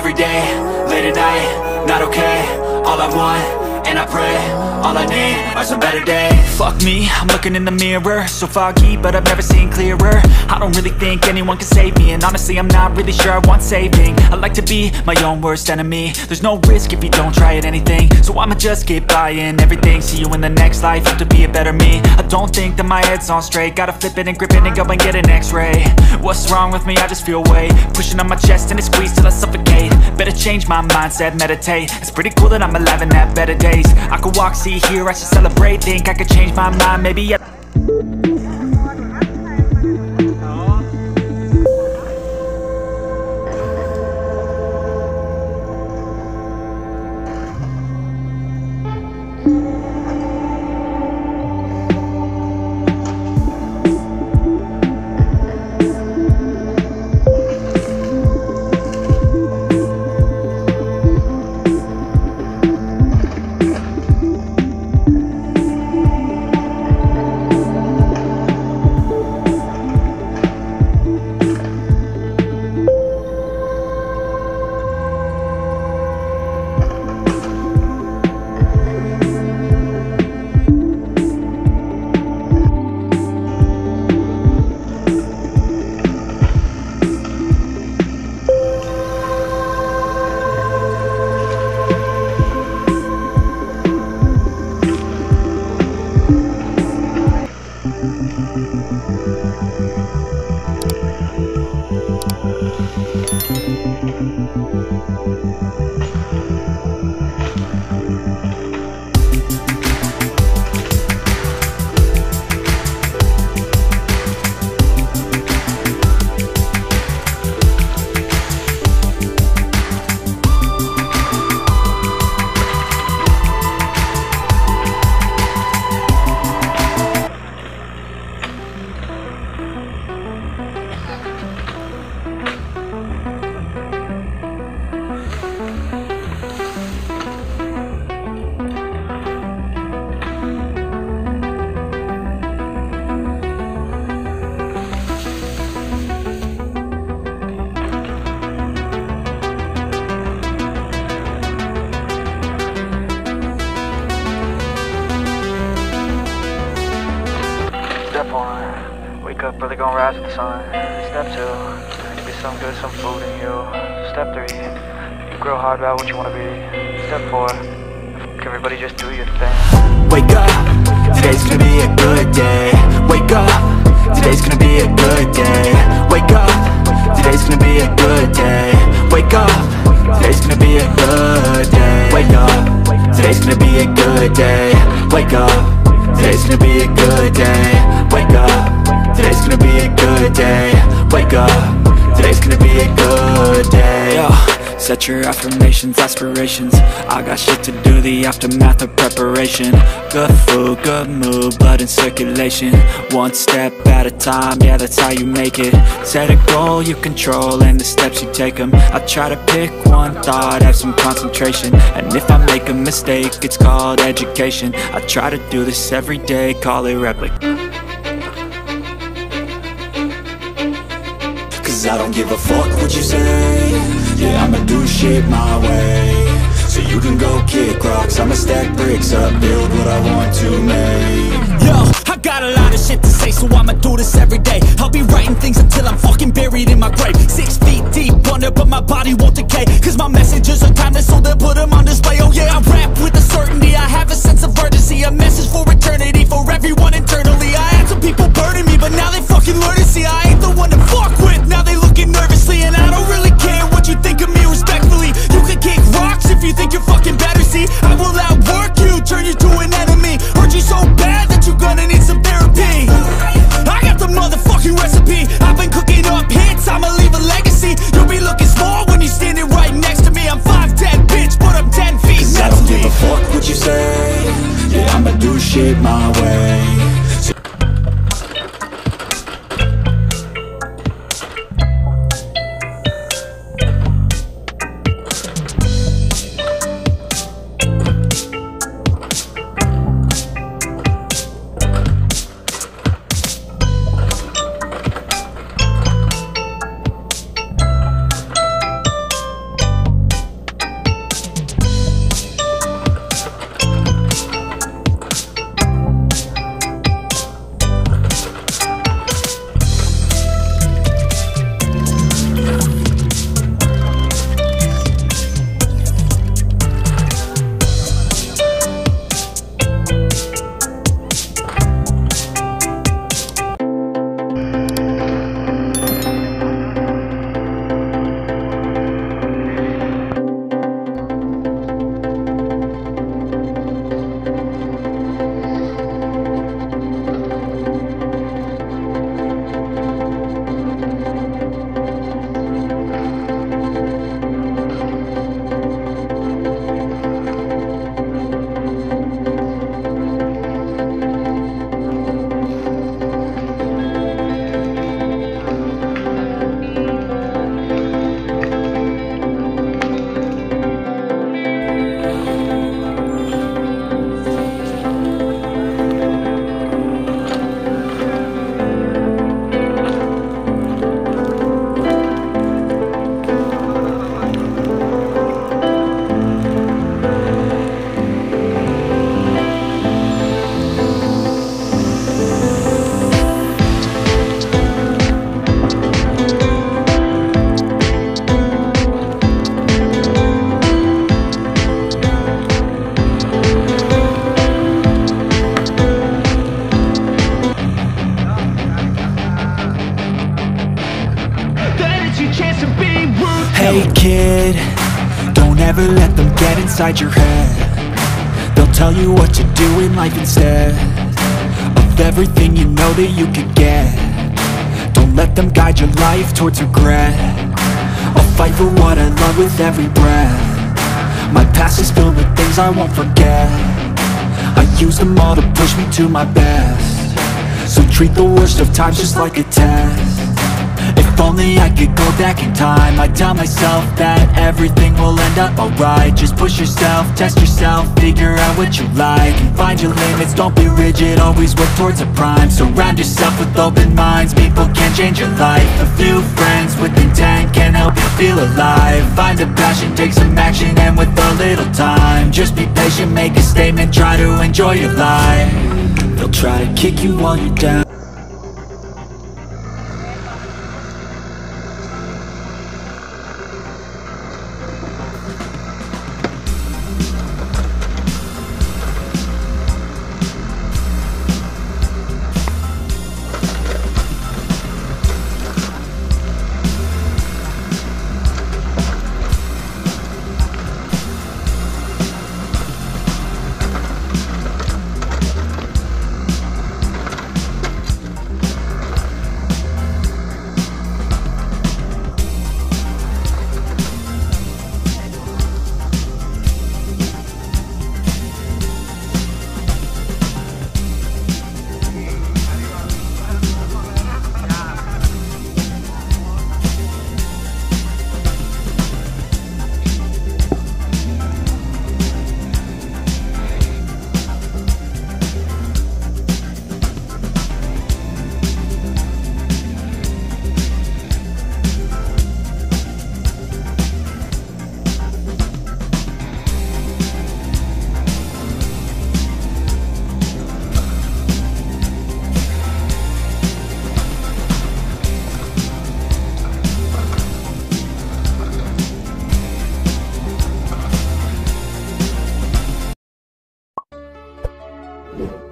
every day, late at night, not okay. All I want, and I pray, all I need are some better days. Fuck me, I'm looking in the mirror, so foggy, but I've never seen clearer. I don't really think anyone can save me, and honestly I'm not really sure I want saving. I like to be my own worst enemy. There's no risk if you don't try at anything, so I'ma just keep buying everything. See you in the next life, have to be a better me. I don't think that my head's on straight, gotta flip it and grip it and go and get an x-ray. What's wrong with me? I just feel weight pushing on my chest and it squeezes till I suffocate. Better change my mindset, meditate. It's pretty cool that I'm alive and have better days. I could walk, see, hear, I should celebrate. Think I could change my mind, maybe I... Really gonna rise with the sun. Step 2, get some good, some food in you. Step 3, you grow hard about what you wanna be. Step 4, everybody just do your thing. Wake up, today's gonna be a good day. Wake up, today's gonna be a good day. Wake up, today's gonna be a good day. Wake up, today's gonna be a good day. Wake up, today's gonna be a good day. Wake up, today's gonna be a good day. Wake up, today's gonna be a good day. Wake up, today's gonna be a good day. Yo, set your affirmations, aspirations. I got shit to do, the aftermath of preparation. Good food, good mood, blood in circulation. One step at a time, yeah, that's how you make it. Set a goal you control and the steps you take them. I try to pick one thought, have some concentration. And if I make a mistake, it's called education. I try to do this every day, call it replica. I don't give a fuck what you say. Yeah, I'ma do shit my way. So you can go kick rocks, I'ma stack bricks up, build what I want to make. Yo, I got a lot of shit to say, so I'ma do this every day. I'll be writing things until I'm fucking buried in my grave. 6 feet deep under, but my body won't decay. Cause my messages are timeless, so they'll put them on display. Oh yeah, I rap with a certainty, I have a sense of urgency. A message for eternity, for everyone internally. I had some people burning me, but now they fucking learn to see I ain't the one to fuck with. Now they looking nervously, and I don't really care what you think of me respectfully. You can kick rocks if you think you're fucking better, see. I will outwork you, turn you to an enemy. Hurt you so bad that you're gonna need some therapy. I got the motherfucking recipe. I've been cooking up hits, I'ma leave a legacy. You'll be looking small when you're standing right next to me. I'm 5'10", bitch, but I'm 10 feet. Cause I don't give a fuck what you say. Yeah, I'ma do shit my way. it. Don't ever let them get inside your head. They'll tell you what to do in life instead of everything you know that you could get. Don't let them guide your life towards regret. I'll fight for what I love with every breath. My past is filled with things I won't forget. I use them all to push me to my best. So treat the worst of times just like a test. If only I could go back in time, I'd tell myself that everything will end up alright. Just push yourself, test yourself, figure out what you like, and find your limits, don't be rigid, always work towards a prime. Surround yourself with open minds, people can change your life. A few friends with intent can help you feel alive. Find a passion, take some action, and with a little time, just be patient, make a statement, try to enjoy your life. They'll try to kick you while you're down. you